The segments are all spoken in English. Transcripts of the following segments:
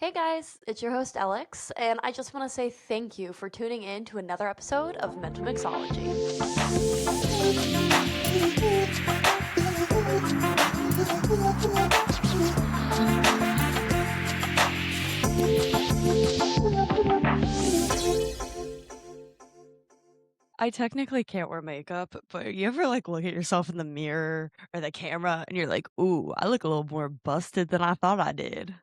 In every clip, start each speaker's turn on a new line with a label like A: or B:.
A: Hey guys, it's your host Elex, and I just want to say thank you for tuning in to another episode of Mental Mixology.
B: I technically can't wear makeup, but you ever look at yourself in the mirror or the camera and you're like, "Ooh, I look a little more busted than I thought I did."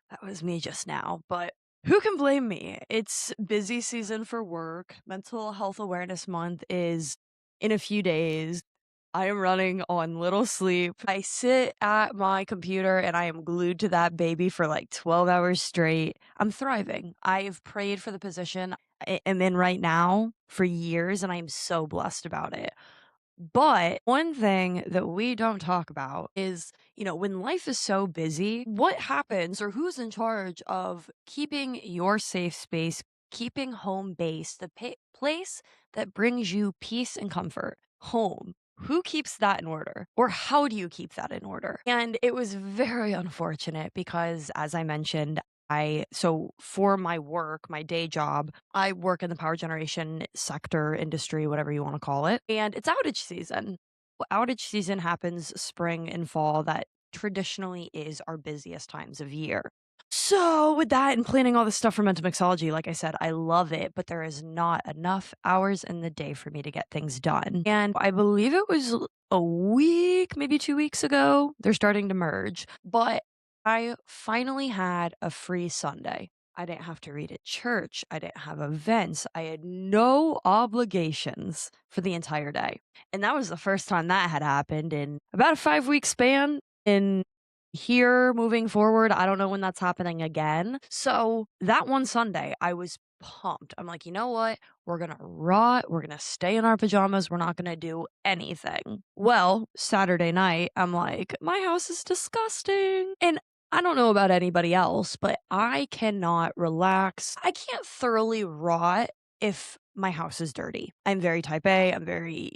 B: That was me just now, but who can blame me? It's busy season for work. Mental Health Awareness Month is in a few days. I am running on little sleep. I sit at my computer and I am glued to that baby for like 12 hours straight. I'm thriving. I have prayed for the position I am in right now for years and I am so blessed about it. But one thing that we don't talk about is, when life is so busy, what happens or who's in charge of keeping your safe space, keeping home base, the place that brings you peace and comfort, home? Who keeps that in order? Or how do you keep that in order? And it was very unfortunate because, as I mentioned, so for my work, my day job, I work in the power generation sector, industry, whatever you want to call it, and it's outage season. Well, outage season happens spring and fall. That traditionally is our busiest times of year. So, with that and planning all this stuff for mental mixology, like I said, I love it, but there is not enough hours in the day for me to get things done. And I believe it was a week, maybe 2 weeks ago, they're starting to merge. But I finally had a free Sunday. I didn't have to read at church. I didn't have events. I had no obligations for the entire day. And that was the first time that had happened in about a 5 week span. In here moving forward, I don't know when that's happening again. So that one Sunday, I was pumped. I'm like, you know what? We're going to rot. We're going to stay in our pajamas. We're not going to do anything. Well, Saturday night, I'm like, my house is disgusting. And I don't know about anybody else, but I cannot relax. I can't thoroughly rot if my house is dirty. I'm very type A.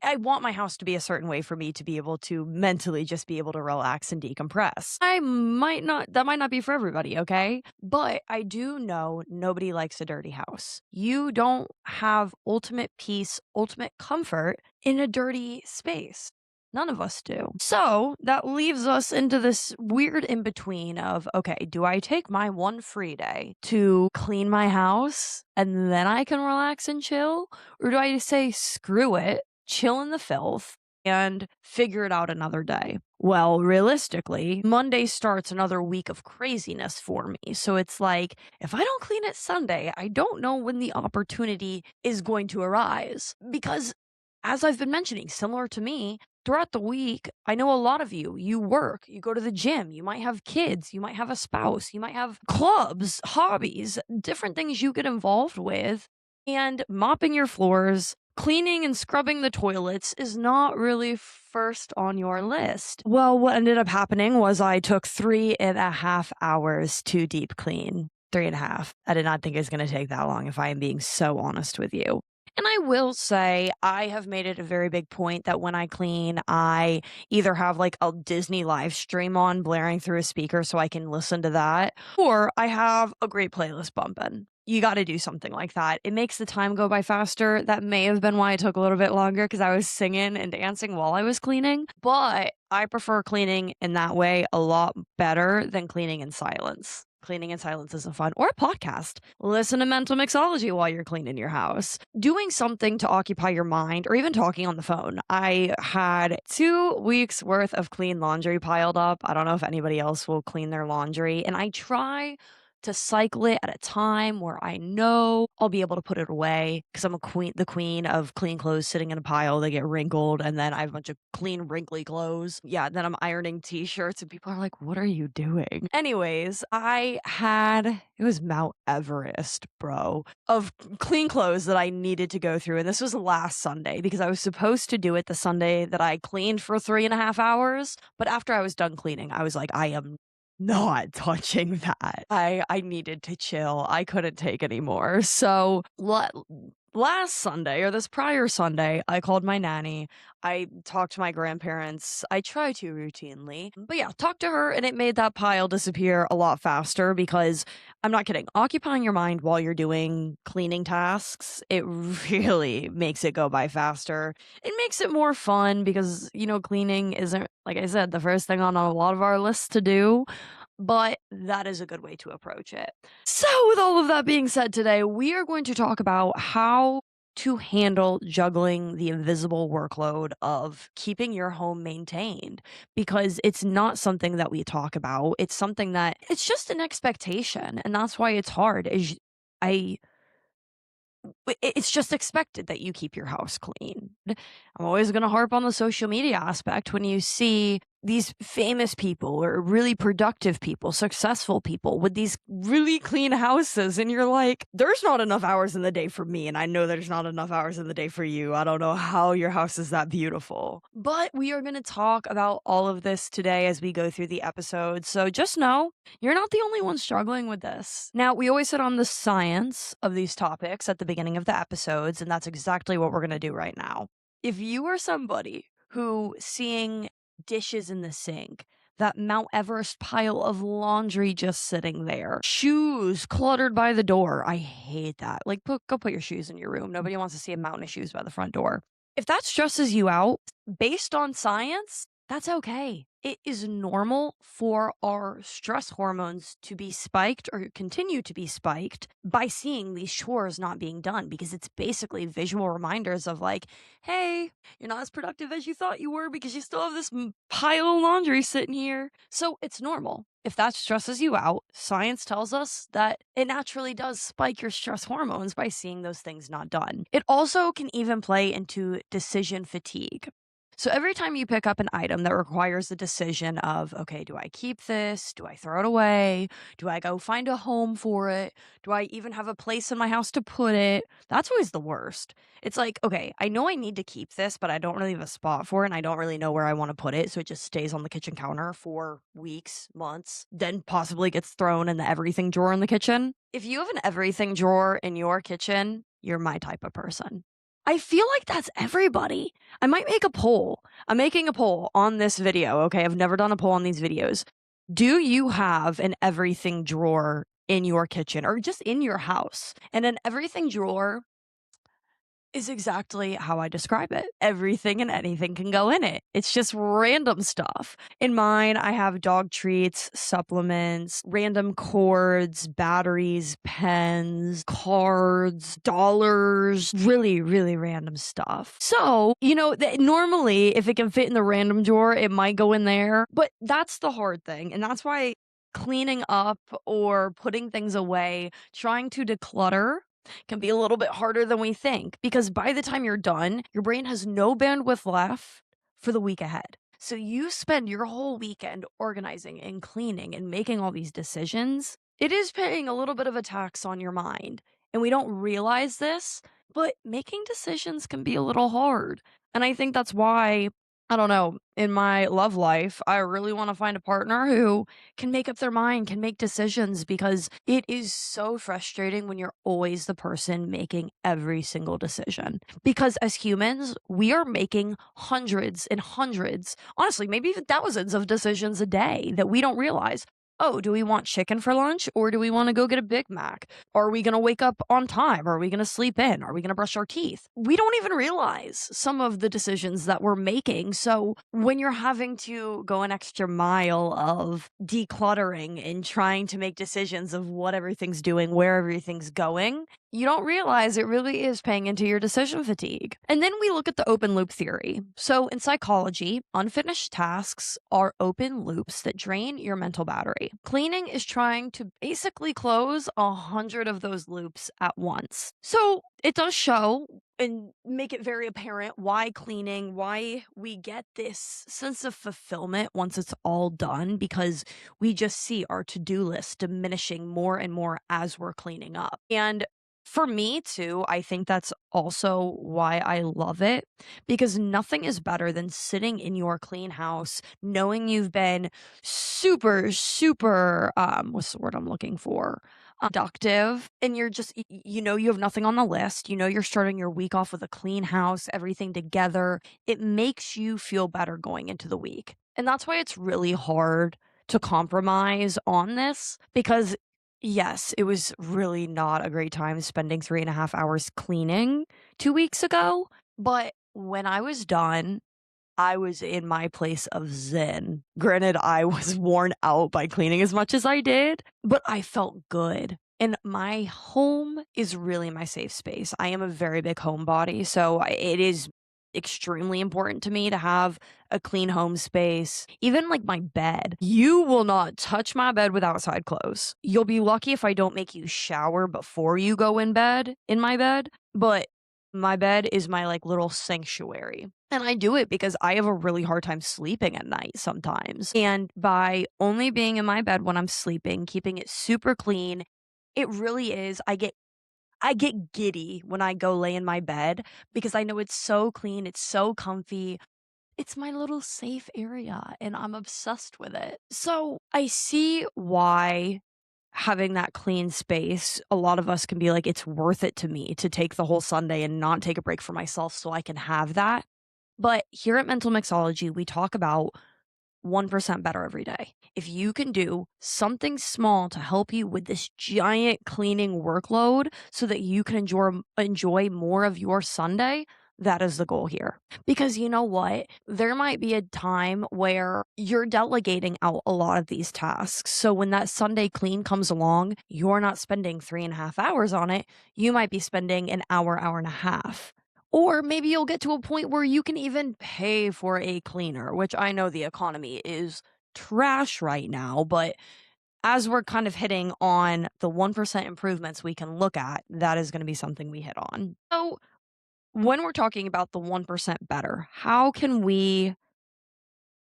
B: I want my house to be a certain way for me to be able to mentally just be able to relax and decompress. That might not be for everybody, okay? But I do know nobody likes a dirty house. You don't have ultimate peace, ultimate comfort in a dirty space. None of us do. So that leaves us into this weird in between of, okay, do I take my one free day to clean my house and then I can relax and chill? Or do I just say, screw it, chill in the filth and figure it out another day? Well, realistically, Monday starts another week of craziness for me. So it's like, if I don't clean it Sunday, I don't know when the opportunity is going to arise. Because as I've been mentioning, similar to me, throughout the week, I know a lot of you work, you go to the gym, you might have kids, you might have a spouse, you might have clubs, hobbies, different things you get involved with. And mopping your floors, cleaning and scrubbing the toilets is not really first on your list. Well, what ended up happening was I took 3.5 hours to deep clean. 3.5. I did not think it was going to take that long, if I am being so honest with you. And I will say, I have made it a very big point that when I clean, I either have like a Disney live stream on blaring through a speaker so I can listen to that, or I have a great playlist bumping. You got to do something like that. It makes the time go by faster. That may have been why it took a little bit longer because I was singing and dancing while I was cleaning, but I prefer cleaning in that way a lot better than cleaning in silence. Cleaning in silence isn't fun. Or a podcast. Listen to mental mixology while you're cleaning your house. Doing something to occupy your mind or even talking on the phone. I had 2 weeks worth of clean laundry piled up. I don't know if anybody else will clean their laundry. And I try to cycle it at a time where I know I'll be able to put it away because I'm the queen of clean clothes sitting in a pile. They get wrinkled, and then I have a bunch of clean, wrinkly clothes. Yeah, then I'm ironing t-shirts, and people are like, "What are you doing?" Anyways, it was Mount Everest, bro, of clean clothes that I needed to go through. And this was last Sunday because I was supposed to do it the Sunday that I cleaned for 3.5 hours. But after I was done cleaning, I was like, I am not touching that. I needed to chill. I couldn't take anymore. So last Sunday or this prior Sunday, I called my nanny. I talked to my grandparents. I try to routinely, but yeah, talked to her and it made that pile disappear a lot faster because I'm not kidding. Occupying your mind while you're doing cleaning tasks, it really makes it go by faster. It makes it more fun because, cleaning isn't, like I said, the first thing on a lot of our lists to do, but that is a good way to approach it. So, with all of that being said today, we are going to talk about how to handle juggling the invisible workload of keeping your home maintained because it's not something that we talk about. It's something that it's just an expectation, and that's why it's hard. I it's just expected that you keep your house clean. I'm always going to harp on the social media aspect when you see these famous people or really productive people, successful people with these really clean houses. And you're like, there's not enough hours in the day for me. And I know there's not enough hours in the day for you. I don't know how your house is that beautiful. But we are going to talk about all of this today as we go through the episode. So just know you're not the only one struggling with this. Now, we always hit on the science of these topics at the beginning of the episodes, and that's exactly what we're going to do right now. If you are somebody who seeing dishes in the sink, that Mount Everest pile of laundry just sitting there, shoes cluttered by the door, I hate that. Like, go put your shoes in your room. Nobody wants to see a mountain of shoes by the front door. If that stresses you out, based on science, that's okay. It is normal for our stress hormones to be spiked or continue to be spiked by seeing these chores not being done because it's basically visual reminders of like, hey, you're not as productive as you thought you were because you still have this pile of laundry sitting here. So it's normal. If that stresses you out, science tells us that it naturally does spike your stress hormones by seeing those things not done. It also can even play into decision fatigue. So every time you pick up an item that requires the decision of, okay, do I keep this? Do I throw it away? Do I go find a home for it? Do I even have a place in my house to put it? That's always the worst. It's like, okay, I know I need to keep this, but I don't really have a spot for it and I don't really know where I want to put it. So it just stays on the kitchen counter for weeks, months, then possibly gets thrown in the everything drawer in the kitchen. If you have an everything drawer in your kitchen, you're my type of person. I feel like that's everybody. I might make a poll. I'm making a poll on this video, okay? I've never done a poll on these videos. Do you have an everything drawer in your kitchen or just in your house? And an everything drawer is exactly how I describe it. Everything and anything can go in it. It's just random stuff. In mine, I have dog treats, supplements, random cords, batteries, pens, cards, dollars, really, really random stuff. So, normally if it can fit in the random drawer, it might go in there. But that's the hard thing. And that's why cleaning up or putting things away, trying to declutter can be a little bit harder than we think because by the time you're done, your brain has no bandwidth left for the week ahead. So you spend your whole weekend organizing and cleaning and making all these decisions. It is paying a little bit of a tax on your mind. And we don't realize this, but making decisions can be a little hard. And I think that's why, I don't know, in my love life, I really want to find a partner who can make up their mind, can make decisions because it is so frustrating when you're always the person making every single decision. Because as humans, we are making hundreds and hundreds, honestly, maybe even thousands of decisions a day that we don't realize. Oh, do we want chicken for lunch or do we want to go get a Big Mac? Are we going to wake up on time? Are we going to sleep in? Are we going to brush our teeth? We don't even realize some of the decisions that we're making. So when you're having to go an extra mile of decluttering and trying to make decisions of what everything's doing, where everything's going, you don't realize it really is paying into your decision fatigue. And then we look at the open loop theory. So in psychology, unfinished tasks are open loops that drain your mental battery. Cleaning is trying to basically close 100 of those loops at once. So it does show and make it very apparent why cleaning, why we get this sense of fulfillment once it's all done, because we just see our to-do list diminishing more and more as we're cleaning up. And for me too, I think that's also why I love it because nothing is better than sitting in your clean house, knowing you've been super, super, what's the word I'm looking for? Productive, and you're just, you have nothing on the list. You're starting your week off with a clean house, everything together. It makes you feel better going into the week. And that's why it's really hard to compromise on this because Yes, it was really not a great time spending 3.5 hours cleaning 2 weeks ago. But when I was done, I was in my place of zen. Granted, I was worn out by cleaning as much as I did, but I felt good. And my home is really my safe space. I am a very big homebody, so it is extremely important to me to have a clean home space. Even like my bed. You will not touch my bed with outside clothes. You'll be lucky if I don't make you shower before you go in my bed, but my bed is my like little sanctuary. And I do it because I have a really hard time sleeping at night sometimes. And by only being in my bed when I'm sleeping, keeping it super clean, it really is. I get giddy when I go lay in my bed because I know it's so clean, it's so comfy. It's my little safe area and I'm obsessed with it. So I see why having that clean space, a lot of us can be like, it's worth it to me to take the whole Sunday and not take a break for myself so I can have that. But here at Mental Mixology, we talk about 1% better every day. If you can do something small to help you with this giant cleaning workload so that you can enjoy more of your Sunday, that is the goal here. Because you know what? There might be a time where you're delegating out a lot of these tasks. So when that Sunday clean comes along, you're not spending 3.5 hours on it. You might be spending an hour, hour and a half. Or maybe you'll get to a point where you can even pay for a cleaner, which I know the economy is trash right now, but as we're kind of hitting on the 1% improvements we can look at, that is going to be something we hit on. So, when we're talking about the 1% better, how can we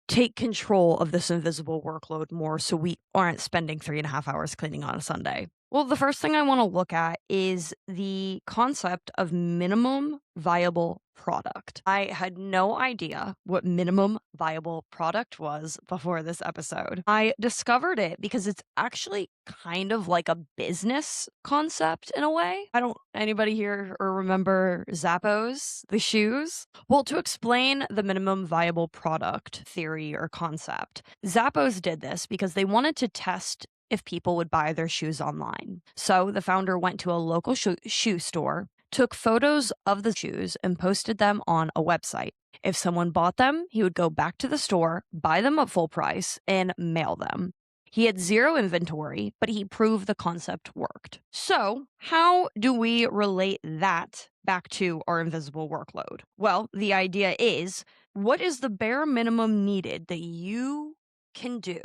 B: take control of this invisible workload more so we aren't spending 3.5 hours cleaning on a Sunday? Well, the first thing I want to look at is the concept of minimum viable product. I had no idea what minimum viable product was before this episode. I discovered it because it's actually kind of like a business concept in a way. I don't anybody here or remember Zappos, the shoes? Well, to explain the minimum viable product theory or concept, Zappos did this because they wanted to test if people would buy their shoes online. So the founder went to a local shoe store, took photos of the shoes, and posted them on a website. If someone bought them, he would go back to the store, buy them at full price, and mail them. He had zero inventory, but he proved the concept worked. So, how do we relate that back to our invisible workload? Well, the idea is what is the bare minimum needed that you can do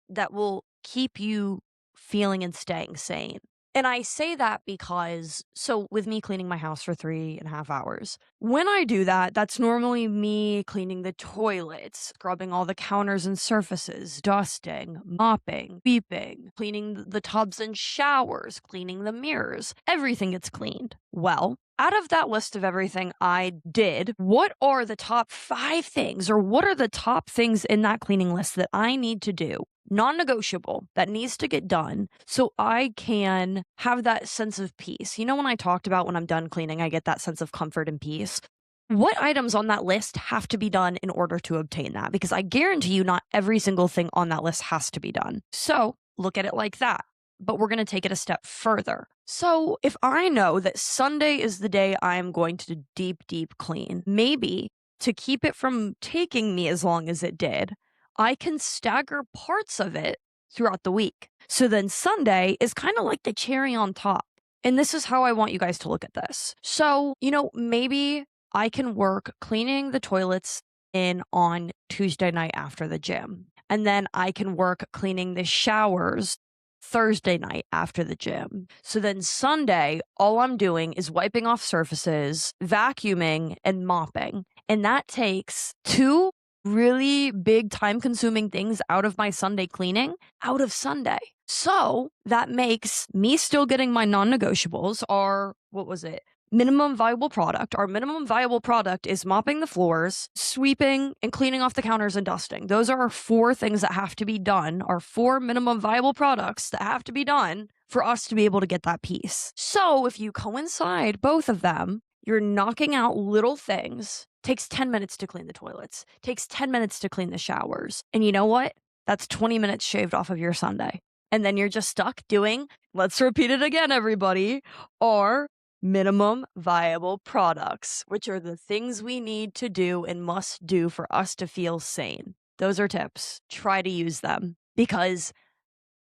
B: that will keep you feeling and staying sane? And I say that because, so with me cleaning my house for 3.5 hours, when I do that, that's normally me cleaning the toilets, scrubbing all the counters and surfaces, dusting, mopping, sweeping, cleaning the tubs and showers, cleaning the mirrors. Everything gets cleaned. Well, out of that list of everything I did, what are the top 5 things, or what are the top things in that cleaning list that I need to do? Non-negotiable that needs to get done so I can have that sense of peace. You know, when I talked about when I'm done cleaning, I get that sense of comfort and peace. What items on that list have to be done in order to obtain that? Because I guarantee you, not every single thing on that list has to be done. So look at it like that. But we're going to take it a step further. So if I know that Sunday is the day I'm going to deep clean, maybe to keep it from taking me as long as it did, I can stagger parts of it throughout the week. So then Sunday is kind of like the cherry on top. And this is how I want you guys to look at this. So, maybe I can work cleaning the toilets in on Tuesday night after the gym. And then I can work cleaning the showers Thursday night after the gym. So then Sunday, all I'm doing is wiping off surfaces, vacuuming, and mopping. And that takes 2 really big time consuming things out of my Sunday cleaning out of Sunday. So that makes me still getting my non negotiables, or what was it? Minimum viable product. Our minimum viable product is mopping the floors, sweeping, and cleaning off the counters and dusting. Those are our 4 things that have to be done, our 4 minimum viable products that have to be done for us to be able to get that piece. So if you coincide both of them, you're knocking out little things. Takes 10 minutes to clean the toilets, takes 10 minutes to clean the showers. And you know what? That's 20 minutes shaved off of your Sunday. And then you're just stuck doing, let's repeat it again, everybody, our minimum viable products, which are the things we need to do and must do for us to feel sane. Those are tips. Try to use them because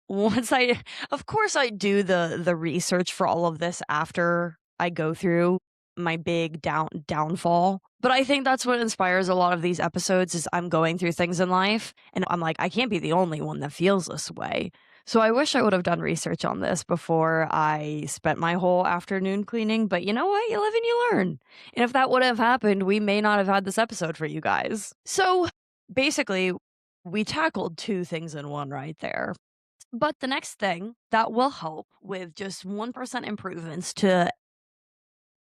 B: once I of course, I do the research for all of this after I go through my big downfall, but I think that's what inspires a lot of these episodes is I'm going through things in life, and I'm like, "I can't be the only one that feels this way." So I wish I would have done research on this before I spent my whole afternoon cleaning, but you know what? You live and you learn. And if that would have happened, we may not have had this episode for you guys. So, basically, we tackled 2 things in one right there. But the next thing that will help with just 1% improvements to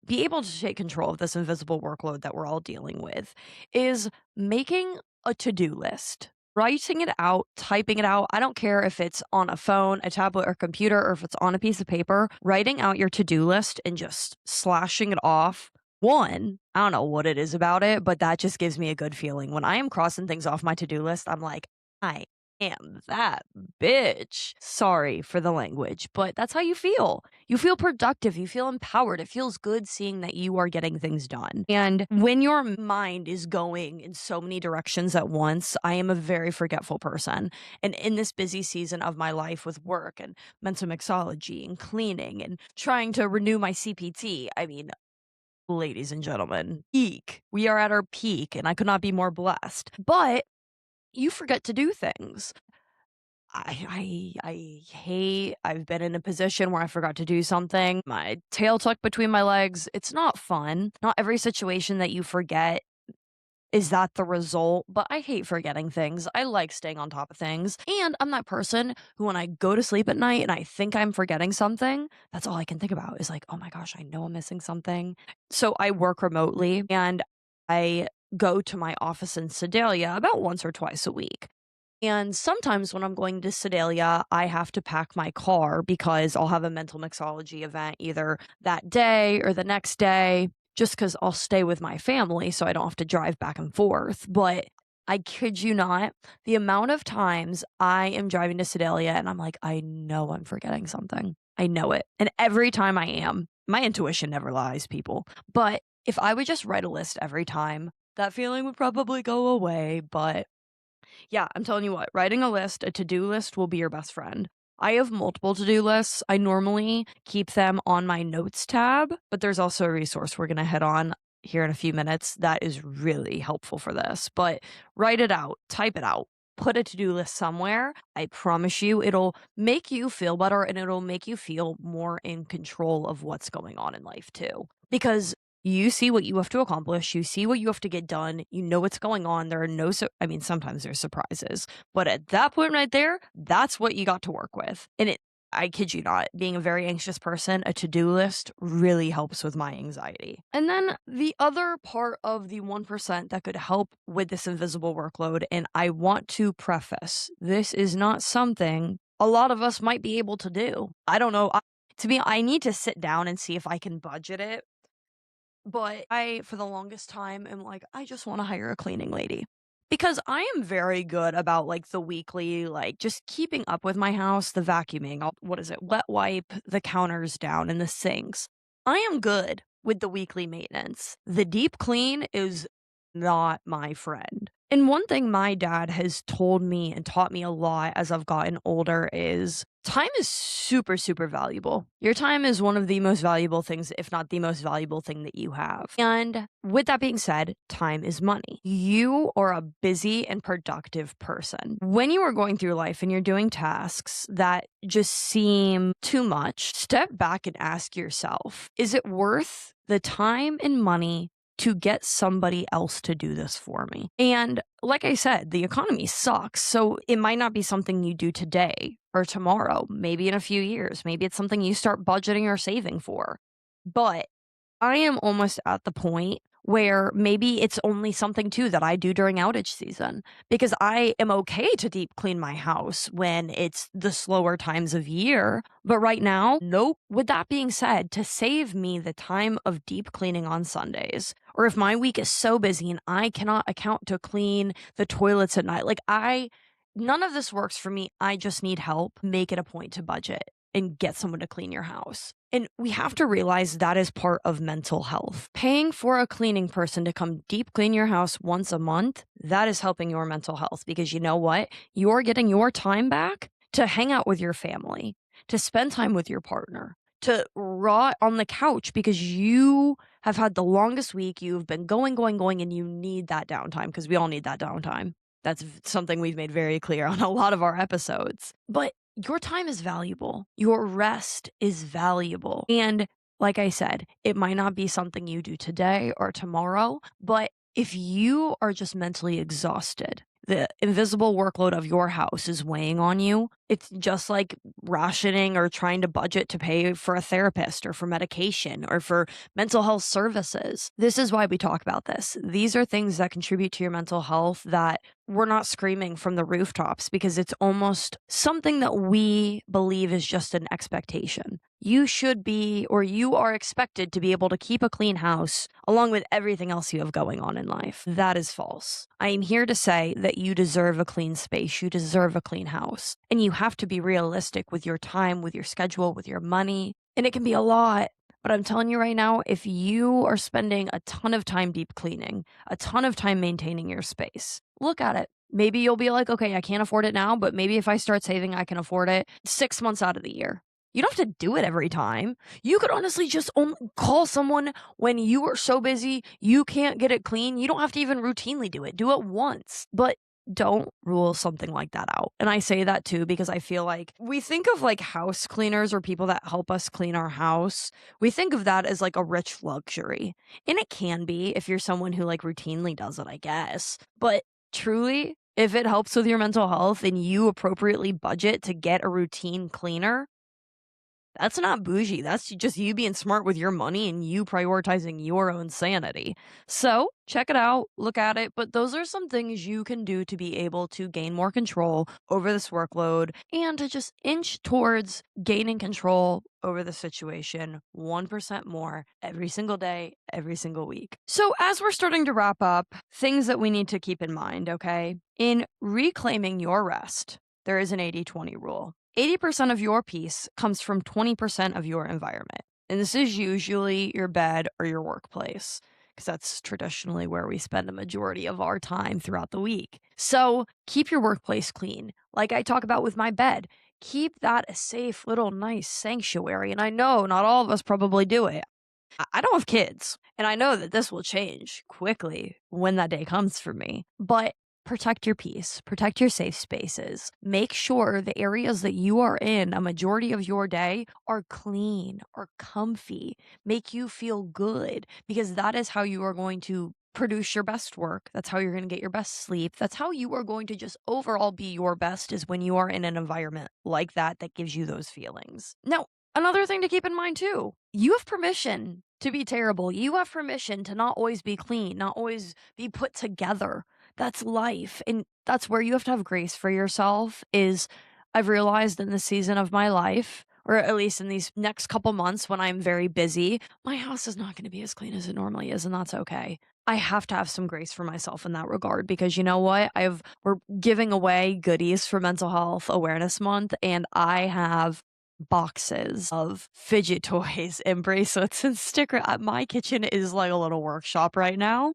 B: be able to take control of this invisible workload that we're all dealing with is making a to do list. Writing it out, typing it out. I don't care if it's on a phone, a tablet, or computer, or if it's on a piece of paper. Writing out your to do list and just slashing it off. One, I don't know what it is about it, but that just gives me a good feeling. When I am crossing things off my to do list, I'm like, I am that bitch. Sorry for the language, but that's how you feel. You feel productive, you feel empowered. It feels good seeing that you are getting things done. And when your mind is going in so many directions at once, I am a very forgetful person. And in this busy season of my life with work and mental mixology and cleaning and trying to renew my CPT, I mean, ladies and gentlemen, peak. We are at our peak, and I could not be more blessed. But you forget to do things. I hate I've been in a position where I forgot to do something. My tail tucked between my legs. It's not fun. Not every situation that you forget is that the result, but I hate forgetting things. I like staying on top of things. And I'm that person who when I go to sleep at night and I think I'm forgetting something, that's all I can think about is like, "Oh my gosh, I know I'm missing something." So I work remotely and I go to my office in Sedalia about once or twice a week. And sometimes when I'm going to Sedalia, I have to pack my car because I'll have a mental mixology event either that day or the next day, just because I'll stay with my family so I don't have to drive back and forth. But I kid you not, the amount of times I am driving to Sedalia and I'm like, I know I'm forgetting something. I know it. And every time I am, my intuition never lies, people. But if I would just write a list every time, that feeling would probably go away. But yeah, I'm telling you what, writing a list, a to-do list will be your best friend. I have multiple to-do lists. I normally keep them on my notes tab, but there's also a resource we're going to head on here in a few minutes that is really helpful for this. But write it out, type it out, put a to-do list somewhere. I promise you it'll make you feel better and it'll make you feel more in control of what's going on in life too. Because you see what you have to accomplish, you see what you have to get done, you know what's going on. There are no I mean, sometimes there's surprises, but at that point right there, that's what you got to work with. And I kid you not, being a very anxious person, a to-do list really helps with my anxiety. And then the other part of the 1% that could help with this invisible workload, and I want to preface, this is not something a lot of us might be able to do. I don't know. To me, I need to sit down and see if I can budget it, but I, for the longest time, am like, I just want to hire a cleaning lady. Because I am very good about like the weekly, like just keeping up with my house, the vacuuming, what is it, wet wipe the counters down and the sinks. I am good with the weekly maintenance. The deep clean is not my friend. And one thing my dad has told me and taught me a lot as I've gotten older is time is super, super valuable. Your time is one of the most valuable things, if not the most valuable thing that you have. And with that being said, time is money. You are a busy and productive person. When you are going through life and you're doing tasks that just seem too much, step back and ask yourself, is it worth the time and money to get somebody else to do this for me? And like I said, the economy sucks. So it might not be something you do today or tomorrow, maybe in a few years. Maybe it's something you start budgeting or saving for. But I am almost at the point where maybe it's only something too that I do during outage season because I am okay to deep clean my house when it's the slower times of year. But right now, nope. With that being said, to save me the time of deep cleaning on Sundays, or if my week is so busy and I cannot account to clean the toilets at night, like I none of this works for me. I just need help. Make it a point to budget and get someone to clean your house. And we have to realize that is part of mental health. Paying for a cleaning person to come deep clean your house once a month, that is helping your mental health because you know what? You're getting your time back to hang out with your family, to spend time with your partner, to rot on the couch because you have had the longest week. You've been going, going, going, and you need that downtime because we all need that downtime. That's something we've made very clear on a lot of our episodes. But your time is valuable. Your rest is valuable. And like I said, it might not be something you do today or tomorrow, but if you are just mentally exhausted, the invisible workload of your house is weighing on you. It's just like rationing or trying to budget to pay for a therapist or for medication or for mental health services. This is why we talk about this. These are things that contribute to your mental health that we're not screaming from the rooftops because it's almost something that we believe is just an expectation. You should be, or you are expected to be able to keep a clean house along with everything else you have going on in life. That is false. I am here to say that you deserve a clean space. You deserve a clean house. And you have to be realistic with your time, with your schedule, with your money. And it can be a lot. But I'm telling you right now, if you are spending a ton of time deep cleaning, a ton of time maintaining your space, look at it. Maybe you'll be like, okay, I can't afford it now, but maybe if I start saving, I can afford it 6 months out of the year. You don't have to do it every time. You could honestly just call someone when you are so busy, you can't get it clean. You don't have to even routinely do it. Do it once, but don't rule something like that out. And I say that too because I feel like we think of like house cleaners or people that help us clean our house. We think of that as like a rich luxury. And it can be if you're someone who like routinely does it, I guess. But truly, if it helps with your mental health and you appropriately budget to get a routine cleaner, that's not bougie. That's just you being smart with your money and you prioritizing your own sanity. So, check it out, look at it. But those are some things you can do to be able to gain more control over this workload and to just inch towards gaining control over the situation 1% more every single day, every single week. So, as we're starting to wrap up, things that we need to keep in mind, okay? In reclaiming your rest, there is an 80/20 rule. 80% of your peace comes from 20% of your environment. And this is usually your bed or your workplace, because that's traditionally where we spend a majority of our time throughout the week. So keep your workplace clean. Like I talk about with my bed, keep that a safe, little, nice sanctuary. And I know not all of us probably do it. I don't have kids, and I know that this will change quickly when that day comes for me. But protect your peace, protect your safe spaces. Make sure the areas that you are in a majority of your day are clean or comfy, make you feel good, because that is how you are going to produce your best work. That's how you're going to get your best sleep. That's how you are going to just overall be your best, is when you are in an environment like that that gives you those feelings. Now, another thing to keep in mind too, you have permission to be terrible. You have permission to not always be clean, not always be put together. That's life. And that's where you have to have grace for yourself. Is I've realized in this season of my life, or at least in these next couple months when I'm very busy, my house is not going to be as clean as it normally is, and that's okay. I have to have some grace for myself in that regard because you know what? We're giving away goodies for Mental Health Awareness Month, and I have boxes of fidget toys and bracelets and sticker. My kitchen is like a little workshop right now.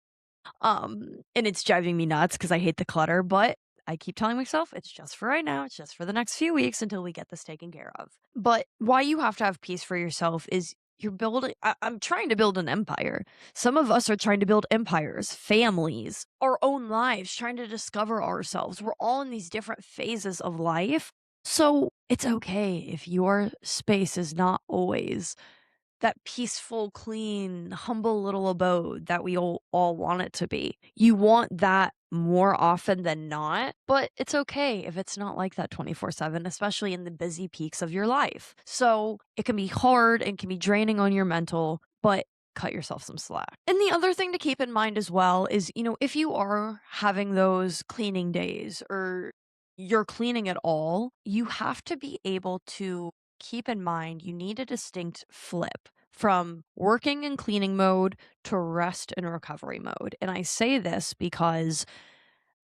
B: And it's driving me nuts because I hate the clutter, but I keep telling myself it's just for right now. It's just for the next few weeks until we get this taken care of. But why you have to have peace for yourself is you're building, I'm trying to build an empire. Some of us are trying to build empires, families, our own lives, trying to discover ourselves. We're all in these different phases of life. So it's okay if your space is not always that peaceful, clean, humble little abode that we all want it to be. You want that more often than not, but it's okay if it's not like that 24/7, especially in the busy peaks of your life. So it can be hard and can be draining on your mental, but cut yourself some slack. And the other thing to keep in mind as well is, if you are having those cleaning days or you're cleaning at all, you have to be able to keep in mind you need a distinct flip from working in cleaning mode to rest and recovery mode. And I say this because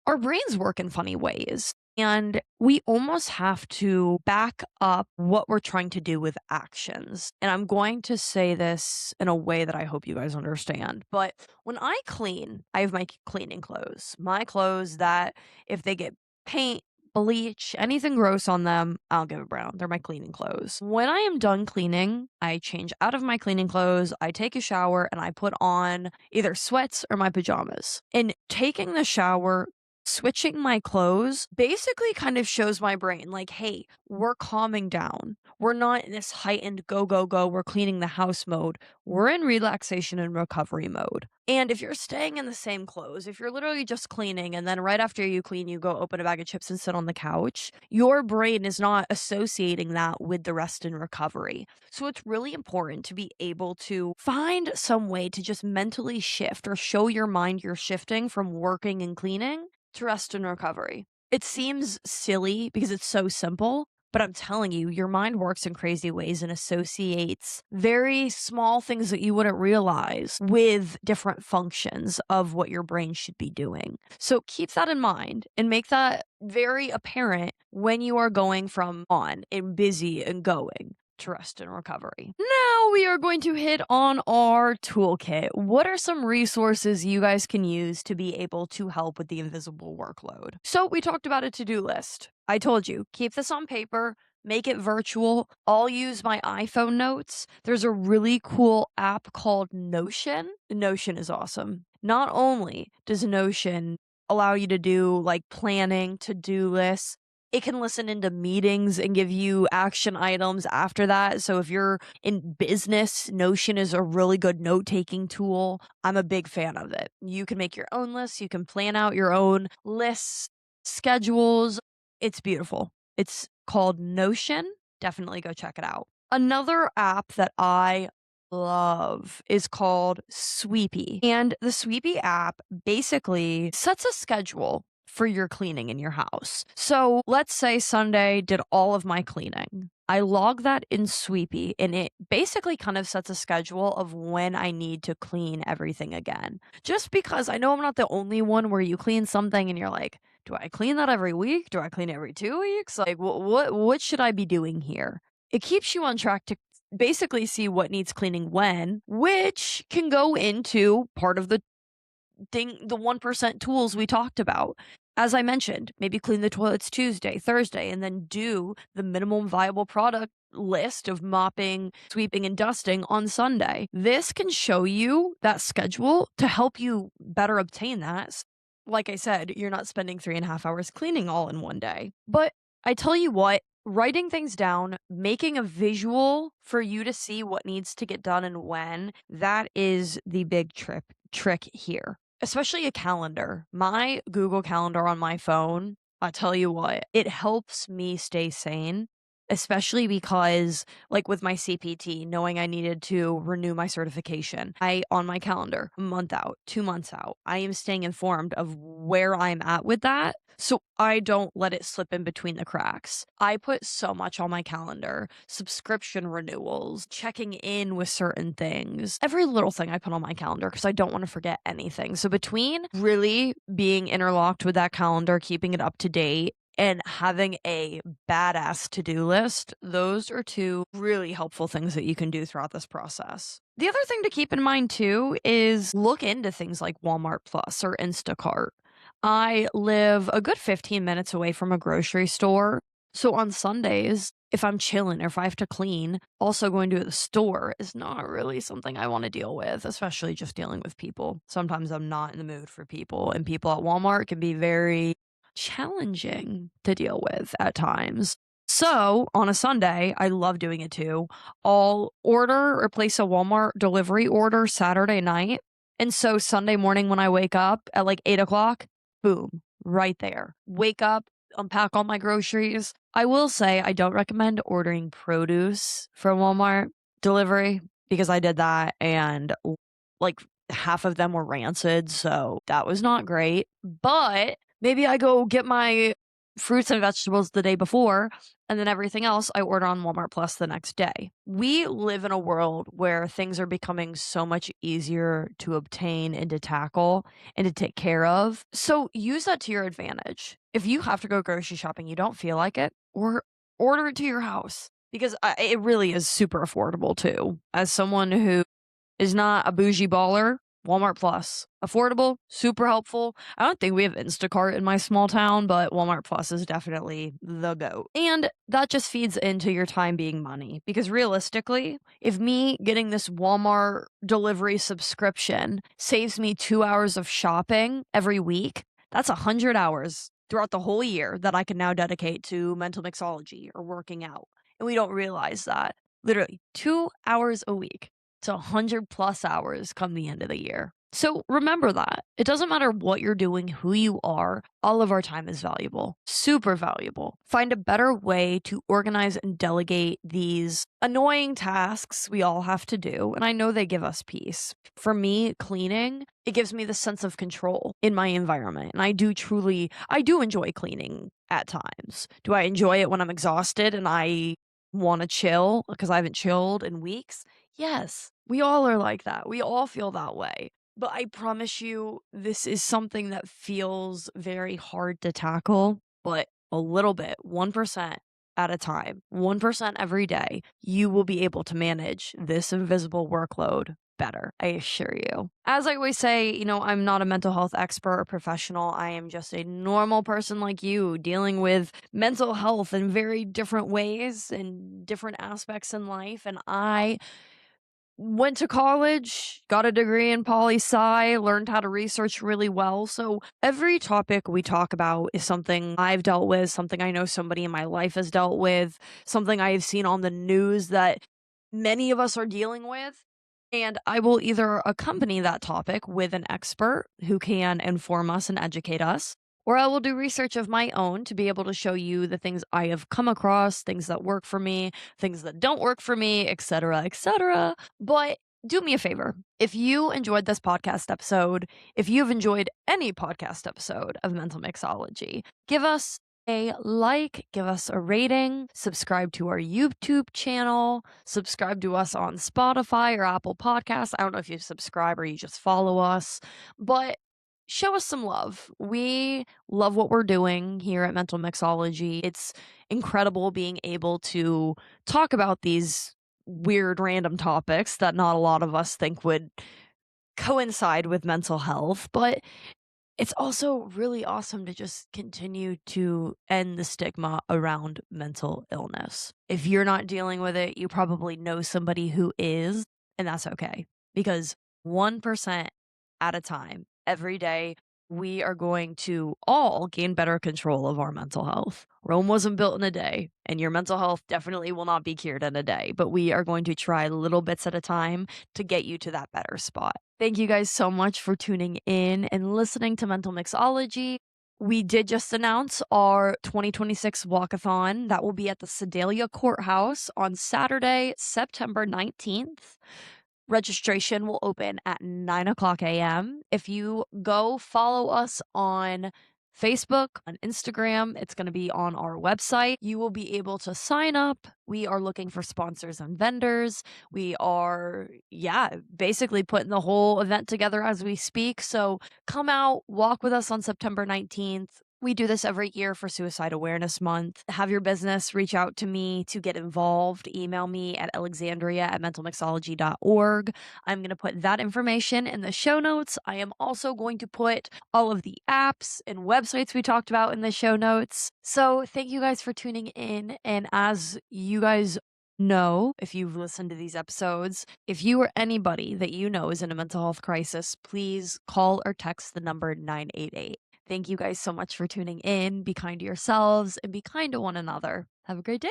B: our brains work in funny ways. And we almost have to back up what we're trying to do with actions. And I'm going to say this in a way that I hope you guys understand. But when I clean, I have my cleaning clothes, my clothes that if they get paint, bleach, anything gross on them, I'll give it brown. They're my cleaning clothes. When I am done cleaning, I change out of my cleaning clothes, I take a shower, and I put on either sweats or my pajamas. And taking the shower, switching my clothes basically kind of shows my brain, like, hey, we're calming down. We're not in this heightened go, go, go, we're cleaning the house mode. We're in relaxation and recovery mode. And if you're staying in the same clothes, if you're literally just cleaning and then right after you clean, you go open a bag of chips and sit on the couch, your brain is not associating that with the rest and recovery. So it's really important to be able to find some way to just mentally shift or show your mind you're shifting from working and cleaning to rest and recovery. It seems silly because it's so simple, but I'm telling you, your mind works in crazy ways and associates very small things that you wouldn't realize with different functions of what your brain should be doing. So keep that in mind and make that very apparent when you are going from on and busy and going to rest and recovery. Now we are going to hit on our toolkit. What are some resources you guys can use to be able to help with the invisible workload? So we talked about a to-do list. I told you, keep this on paper, make it virtual. I'll use my iPhone notes. There's a really cool app called Notion. Notion is awesome. Not only does Notion allow you to do like planning, to-do lists, it can listen into meetings and give you action items after that. So if you're in business, Notion is a really good note-taking tool. I'm a big fan of it. You can make your own lists, you can plan out your own lists, schedules. It's beautiful. It's called Notion. Definitely go check it out. Another app that I love is called Sweepy. And the Sweepy app basically sets a schedule for your cleaning in your house. So let's say Sunday did all of my cleaning. I log that in Sweepy and it basically kind of sets a schedule of when I need to clean everything again. Just because I know I'm not the only one where you clean something and you're like, do I clean that every week? Do I clean it every 2 weeks? Like what should I be doing here? It keeps you on track to basically see what needs cleaning when, which can go into part of the 1% tools we talked about. As I mentioned, maybe clean the toilets Tuesday, Thursday, and then do the minimum viable product list of mopping, sweeping, and dusting on Sunday. This can show you that schedule to help you better obtain that. Like I said, you're not spending 3.5 hours cleaning all in one day. But I tell you what, writing things down, making a visual for you to see what needs to get done and when, that is the big trick here. Especially a calendar. My Google Calendar on my phone, I tell you what, it helps me stay sane, especially because, like with my CPT, knowing I needed to renew my certification, on my calendar, a month out, 2 months out, I am staying informed of where I'm at with that. So I don't let it slip in between the cracks. I put so much on my calendar, subscription renewals, checking in with certain things, every little thing I put on my calendar because I don't want to forget anything. So between really being interlocked with that calendar, keeping it up to date, and having a badass to-do list, those are two really helpful things that you can do throughout this process. The other thing to keep in mind too is look into things like Walmart Plus or Instacart. I live a good 15 minutes away from a grocery store. So on Sundays, if I'm chilling or if I have to clean, also going to the store is not really something I want to deal with, especially just dealing with people. Sometimes I'm not in the mood for people, and people at Walmart can be very challenging to deal with at times. So on a Sunday, I love doing it too. I'll order or place a Walmart delivery order Saturday night. And so Sunday morning when I wake up at like 8 o'clock, boom, right there. Wake up, unpack all my groceries. I will say I don't recommend ordering produce from Walmart delivery because I did that and like half of them were rancid. So that was not great. But maybe I go get my fruits and vegetables the day before, and then everything else I order on Walmart Plus the next day. We live in a world where things are becoming so much easier to obtain and to tackle and to take care of. So use that to your advantage. If you have to go grocery shopping, you don't feel like it, or order it to your house because it really is super affordable too. As someone who is not a bougie baller, Walmart Plus. Affordable, super helpful. I don't think we have Instacart in my small town, but Walmart Plus is definitely the GOAT. And that just feeds into your time being money. Because realistically, if me getting this Walmart delivery subscription saves me 2 hours of shopping every week, that's 100 hours throughout the whole year that I can now dedicate to mental mixology or working out. And we don't realize that. Literally 2 hours a week to 100 plus hours come the end of the year. So remember that. It doesn't matter what you're doing, who you are, all of our time is valuable, super valuable. Find a better way to organize and delegate these annoying tasks we all have to do. And I know they give us peace. For me, cleaning, it gives me the sense of control in my environment. And I do enjoy cleaning at times. Do I enjoy it when I'm exhausted and I want to chill because I haven't chilled in weeks? Yes, we all are like that. We all feel that way. But I promise you, this is something that feels very hard to tackle, but a little bit, 1% at a time, 1% every day, you will be able to manage this invisible workload better. I assure you. As I always say, I'm not a mental health expert or professional. I am just a normal person like you dealing with mental health in very different ways and different aspects in life. And I went to college, got a degree in poli sci, learned how to research really well. So every topic we talk about is something I've dealt with, something I know somebody in my life has dealt with, something I have seen on the news that many of us are dealing with. And I will either accompany that topic with an expert who can inform us and educate us, or I will do research of my own to be able to show you the things I have come across, things that work for me, things that don't work for me, etc., etc. But do me a favor. If you enjoyed this podcast episode, if you've enjoyed any podcast episode of Mental Mixology, give us a like, give us a rating, subscribe to our YouTube channel, subscribe to us on Spotify or Apple Podcasts. I don't know if you subscribe or you just follow us, but show us some love. We love what we're doing here at Mental Mixology. It's incredible being able to talk about these weird random topics that not a lot of us think would coincide with mental health, but it's also really awesome to just continue to end the stigma around mental illness. If you're not dealing with it, you probably know somebody who is, and that's okay because 1% at a time, every day, we are going to all gain better control of our mental health. Rome wasn't built in a day, and your mental health definitely will not be cured in a day, but we are going to try little bits at a time to get you to that better spot. Thank you guys so much for tuning in and listening to Mental Mixology. We did just announce our 2026 walkathon that will be at the Sedalia Courthouse on Saturday, September 19th. Registration will open at 9 o'clock a.m. If you go follow us on Facebook, on Instagram, it's going to be on our website. You will be able to sign up. We are looking for sponsors and vendors. We are, basically putting the whole event together as we speak. So come out, walk with us on September 19th. We do this every year for Suicide Awareness Month. Have your business reach out to me to get involved. Email me at alexandria@mentalmixology.org. I'm going to put that information in the show notes. I am also going to put all of the apps and websites we talked about in the show notes. So thank you guys for tuning in. And as you guys know, if you've listened to these episodes, if you or anybody that you know is in a mental health crisis, please call or text the number 988. Thank you guys so much for tuning in. Be kind to yourselves and be kind to one another. Have a great day.